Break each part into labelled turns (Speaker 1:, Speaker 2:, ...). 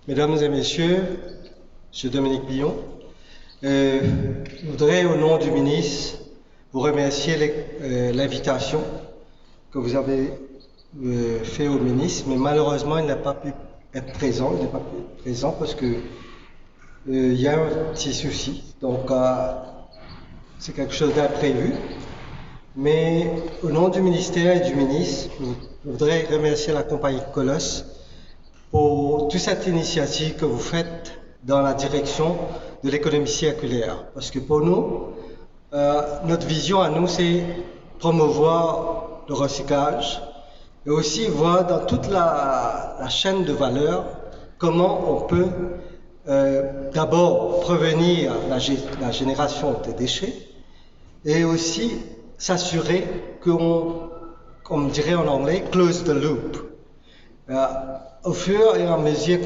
Speaker 1: Mesdames et messieurs, M. Dominique Billon, je voudrais au nom du ministre vous remercier l'invitation que vous avez fait au ministre, mais malheureusement il n'a pas pu être présent, parce que il y a un petit souci, donc c'est quelque chose d'imprévu. Mais au nom du ministère et du ministre, je voudrais remercier la compagnie Colosse pour toute cette initiative que vous faites dans la direction de l'économie circulaire. Parce que pour nous, notre vision à nous, c'est promouvoir le recyclage et aussi voir dans toute la chaîne de valeur comment on peut d'abord prévenir la génération des déchets et aussi s'assurer qu'on, comme dirait en anglais, close the loop. Au fur et à mesure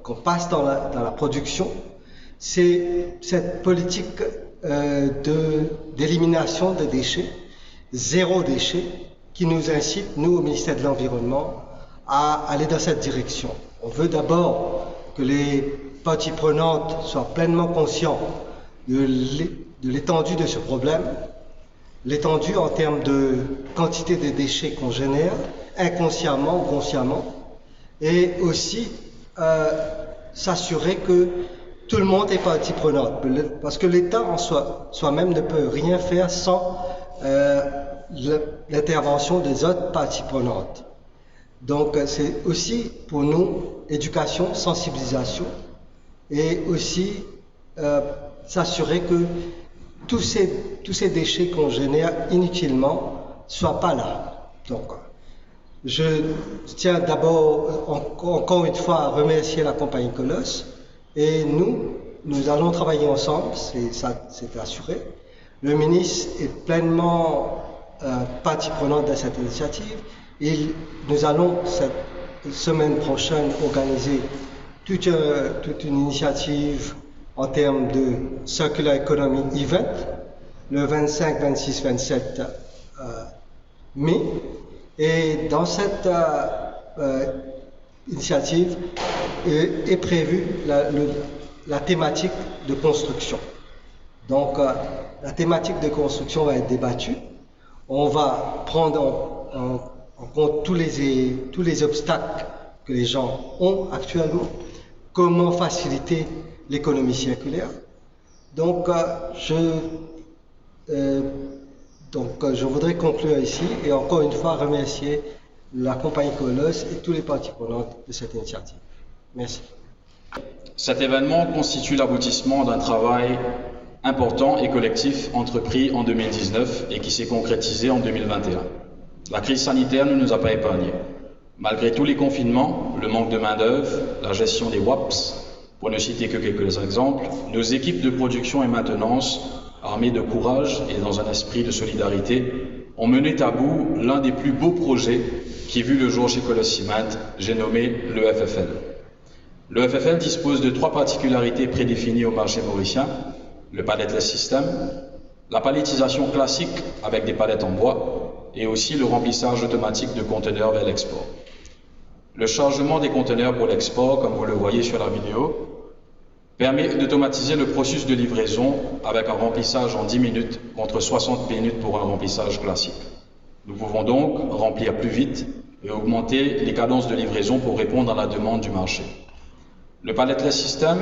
Speaker 1: qu'on passe dans la production, c'est cette politique d'élimination des déchets, zéro déchet, qui nous incite, nous, au ministère de l'Environnement, à aller dans cette direction. On veut d'abord que les parties prenantes soient pleinement conscientes de l'étendue de ce problème, l'étendue en termes de quantité de déchets qu'on génère, inconsciemment ou consciemment, et aussi s'assurer que tout le monde est partie prenante, parce que l'État en soi-même ne peut rien faire sans l'intervention des autres parties prenantes. Donc c'est aussi pour nous éducation, sensibilisation, et aussi s'assurer que tous ces déchets qu'on génère inutilement ne soient pas là. Donc, je tiens d'abord encore une fois à remercier la compagnie Colosse et nous allons travailler ensemble, c'est assuré. Le ministre est pleinement partie prenante de cette initiative et nous allons cette semaine prochaine organiser toute une initiative en termes de Circular Economy Event, le 25, 26, 27 mai. Et dans cette initiative est prévue la thématique de construction. Donc, la thématique de construction va être débattue. On va prendre en compte tous les obstacles que les gens ont actuellement, comment faciliter l'économie circulaire. Donc, je voudrais conclure ici et encore une fois remercier la compagnie Colosse et tous les parties prenantes de cette initiative. Merci.
Speaker 2: Cet événement constitue l'aboutissement d'un travail important et collectif entrepris en 2019 et qui s'est concrétisé en 2021. La crise sanitaire ne nous a pas épargnés. Malgré tous les confinements, le manque de main-d'œuvre, la gestion des WAPS, pour ne citer que quelques exemples, nos équipes de production et maintenance, armées de courage et dans un esprit de solidarité, ont mené à bout l'un des plus beaux projets qui vu le jour chez Colosse Ciment, j'ai nommé le FFL. Le FFL dispose de 3 particularités prédéfinies au marché mauricien: le palletless system, la palettisation classique avec des palettes en bois et aussi le remplissage automatique de conteneurs vers l'export. Le chargement des conteneurs pour l'export, comme vous le voyez sur la vidéo, permet d'automatiser le processus de livraison avec un remplissage en 10 minutes contre 60 minutes pour un remplissage classique. Nous pouvons donc remplir plus vite et augmenter les cadences de livraison pour répondre à la demande du marché. Le palletless system,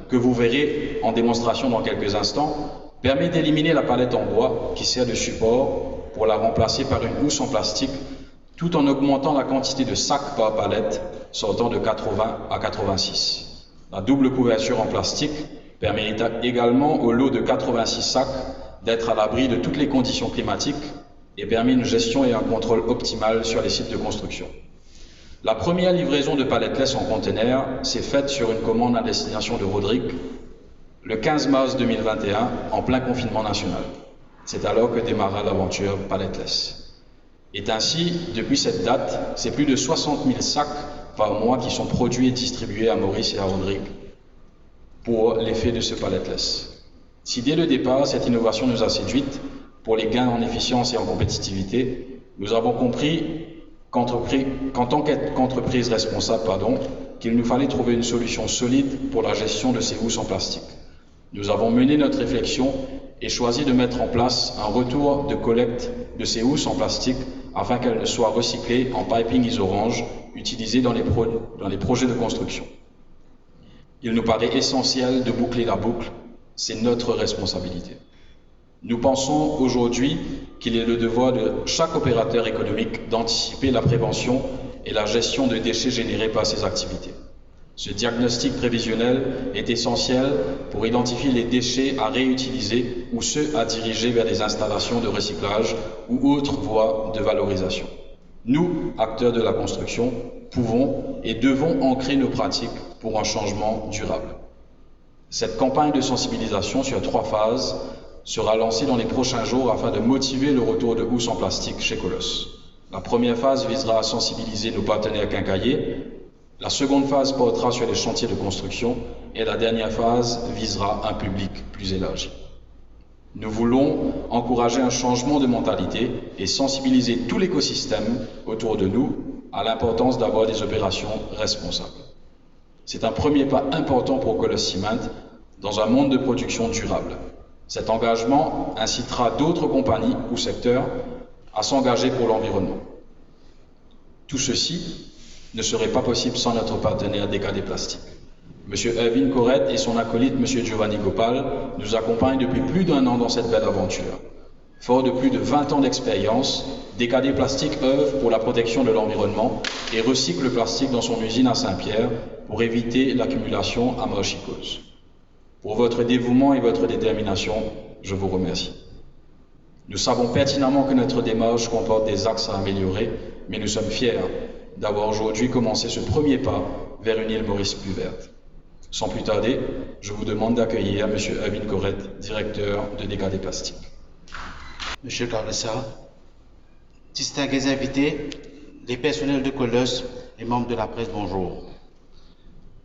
Speaker 2: que vous verrez en démonstration dans quelques instants, permet d'éliminer la palette en bois qui sert de support pour la remplacer par une housse en plastique, tout en augmentant la quantité de sacs par palette, sortant de 80 à 86. La double couverture en plastique permet également au lot de 86 sacs d'être à l'abri de toutes les conditions climatiques et permet une gestion et un contrôle optimal sur les sites de construction. La première livraison de palletless en conteneur s'est faite sur une commande à destination de Rodrigue le 15 mars 2021 en plein confinement national. C'est alors que démarra l'aventure palletless. Et ainsi, depuis cette date, c'est plus de 60 000 sacs par mois qui sont produits et distribués à Maurice et à Rodrigue pour l'effet de ce palletless. Si dès le départ, cette innovation nous a séduites pour les gains en efficience et en compétitivité, nous avons compris qu'en tant qu'entreprise responsable, qu'il nous fallait trouver une solution solide pour la gestion de ces housses en plastique. Nous avons mené notre réflexion et choisi de mettre en place un retour de collecte de ces housses en plastique afin qu'elles ne soient recyclées en piping isorange utilisé dans les projets de construction. Il nous paraît essentiel de boucler la boucle, c'est notre responsabilité. Nous pensons aujourd'hui qu'il est le devoir de chaque opérateur économique d'anticiper la prévention et la gestion de déchets générés par ces activités. Ce diagnostic prévisionnel est essentiel pour identifier les déchets à réutiliser ou ceux à diriger vers des installations de recyclage ou autres voies de valorisation. Nous, acteurs de la construction, pouvons et devons ancrer nos pratiques pour un changement durable. Cette campagne de sensibilisation sur 3 phases sera lancée dans les prochains jours afin de motiver le retour de housses en plastique chez Colos. La première phase visera à sensibiliser nos partenaires quincailliers. La seconde phase portera sur les chantiers de construction et la dernière phase visera un public plus élargi. Nous voulons encourager un changement de mentalité et sensibiliser tout l'écosystème autour de nous à l'importance d'avoir des opérations responsables. C'est un premier pas important pour Colos Ciment dans un monde de production durable. Cet engagement incitera d'autres compagnies ou secteurs à s'engager pour l'environnement. Tout ceci ne serait pas possible sans notre partenaire DKD Plastique. M. Erwin Corrette et son acolyte M. Giovanni Gopal nous accompagnent depuis plus d'1 an dans cette belle aventure. Fort de plus de 20 ans d'expérience, DKD Plastique œuvre pour la protection de l'environnement et recycle le plastique dans son usine à Saint-Pierre pour éviter l'accumulation à Mochicos. Pour votre dévouement et votre détermination, je vous remercie. Nous savons pertinemment que notre démarche comporte des axes à améliorer, mais nous sommes fiers d'avoir aujourd'hui commencé ce premier pas vers une île Maurice plus verte. Sans plus tarder, je vous demande d'accueillir M. Erwin Corrette, directeur de DKD Plastique.
Speaker 3: Monsieur Carlessa, distingués invités, les personnels de Colos et membres de la presse, bonjour.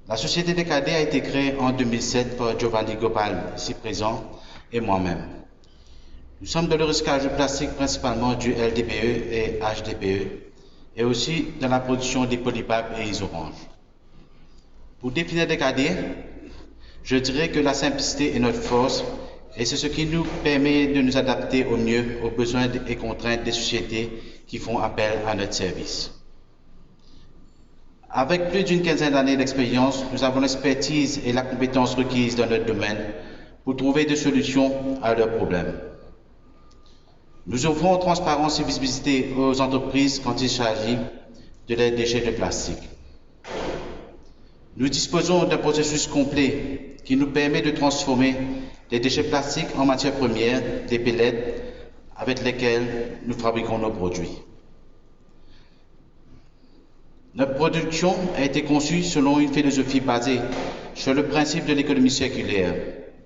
Speaker 3: La société DKD a été créée en 2007 par Giovanni Gopal, ici présent, et moi-même. Nous sommes dans le recyclage de plastique, principalement du LDPE et HDPE, et aussi dans la production des polypapes et isoranges. Pour définir DKD, je dirais que la simplicité est notre force et c'est ce qui nous permet de nous adapter au mieux aux besoins et contraintes des sociétés qui font appel à notre service. Avec plus d'une quinzaine d'années d'expérience, nous avons l'expertise et la compétence requise dans notre domaine pour trouver des solutions à leurs problèmes. Nous offrons transparence et visibilité aux entreprises quand il s'agit de leurs déchets de plastique. Nous disposons d'un processus complet qui nous permet de transformer les déchets plastiques en matières premières, des pellets, avec lesquels nous fabriquons nos produits. Notre production a été conçue selon une philosophie basée sur le principe de l'économie circulaire,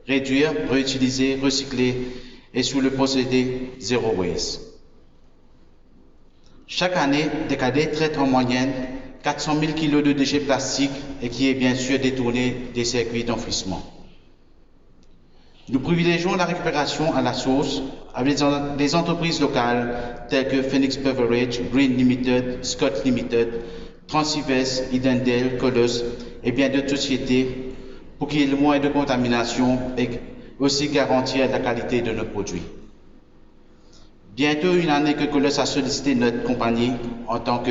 Speaker 3: réduire, réutiliser, recycler et sous le procédé Zero Waste. Chaque année, DKD traite en moyenne 400 000 kg de déchets plastiques et qui est bien sûr détourné des circuits d'enfouissement. Nous privilégions la récupération à la source avec des entreprises locales telles que Phoenix Beverage, Green Limited, Scott Limited, Transivest, Idendel, Colos et bien d'autres sociétés pour qu'il y ait le moins de contamination et aussi garantir la qualité de nos produits. Bientôt une année que Colos a sollicité notre compagnie en tant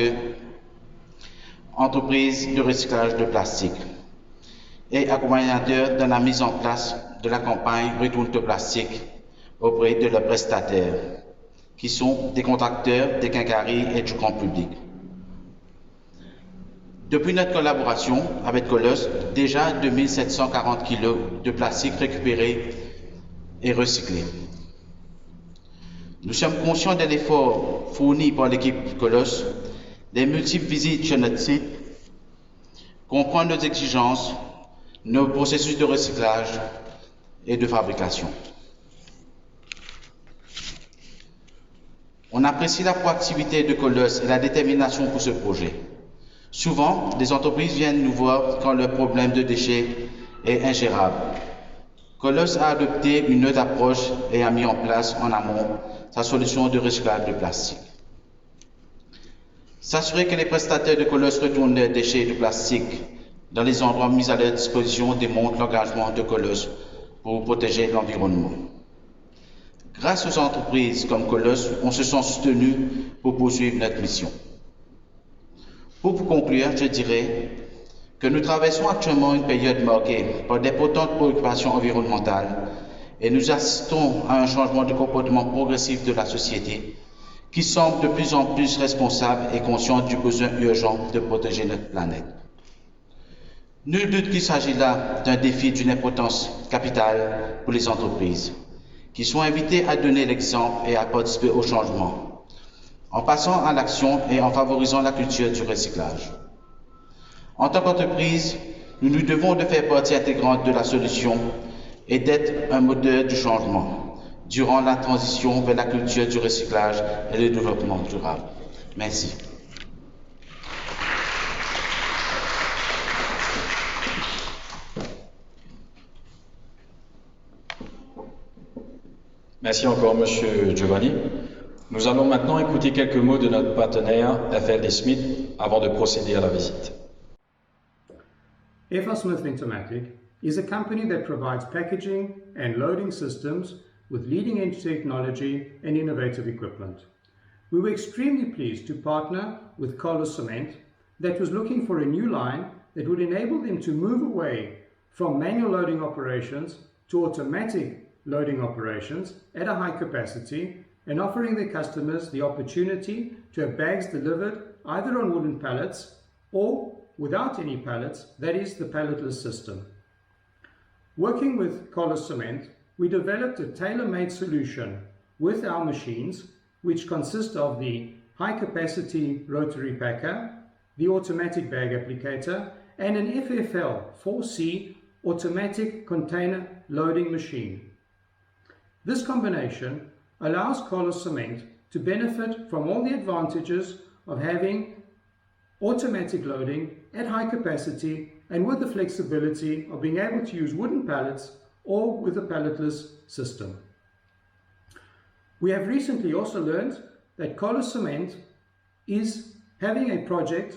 Speaker 3: qu'entreprise de recyclage de plastique et accompagnateur dans la mise en place de la campagne Retourne ton plastique auprès de leurs prestataires, qui sont des contracteurs, des quincailleries et du grand public. Depuis notre collaboration avec Colos, déjà 2740 kg de plastique récupérés et recyclés. Nous sommes conscients de l'effort fourni par l'équipe Colos, des multiples visites sur notre site, comprendre nos exigences, nos processus de recyclage et de fabrication. On apprécie la proactivité de Colos et la détermination pour ce projet. Souvent, les entreprises viennent nous voir quand leur problème de déchets est ingérable. Colos a adopté une autre approche et a mis en place en amont sa solution de recyclage de plastique. S'assurer que les prestataires de Colos retournent leurs déchets de plastique dans les endroits mis à leur disposition démontrent l'engagement de Colos pour protéger l'environnement. Grâce aux entreprises comme Colos, on se sent soutenu pour poursuivre notre mission. Pour conclure, je dirais que nous traversons actuellement une période marquée par d'importantes préoccupations environnementales et nous assistons à un changement de comportement progressif de la société qui semble de plus en plus responsable et consciente du besoin urgent de protéger notre planète. Nul doute qu'il s'agit là d'un défi d'une importance capitale pour les entreprises, qui sont invitées à donner l'exemple et à participer au changement, en passant à l'action et en favorisant la culture du recyclage. En tant qu'entreprise, nous nous devons de faire partie intégrante de la solution et d'être un moteur du changement durant la transition vers la culture du recyclage et le développement durable. Merci.
Speaker 2: Merci encore, Monsieur Giovanni. Nous allons maintenant écouter quelques mots de notre partenaire FLD Smith avant de procéder à la visite.
Speaker 4: FL Smith Intermatic is a company that provides packaging and loading systems with leading-edge technology and innovative equipment. We were extremely pleased to partner with Colos Cement that was looking for a new line that would enable them to move away from manual loading operations to automatic loading operations at a high capacity and offering their customers the opportunity to have bags delivered either on wooden pallets or without any pallets, that is the palletless system. Working with Colos Cement, we developed a tailor-made solution with our machines, which consist of the high-capacity rotary packer, the automatic bag applicator, and an FFL 4C automatic container loading machine. This combination allows Colos Cement to benefit from all the advantages of having automatic loading at high capacity and with the flexibility of being able to use wooden pallets or with a palletless system. We have recently also learned that Colos Cement is having a project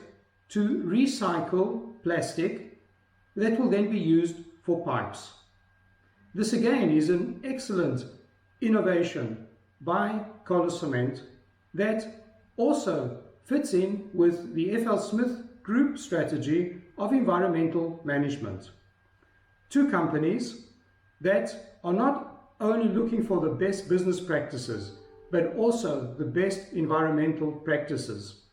Speaker 4: to recycle plastic that will then be used for pipes. This again is an excellent innovation by Colos Cement that also fits in with the FL Smith Group strategy of environmental management. Two companies that are not only looking for the best business practices, but also the best environmental practices.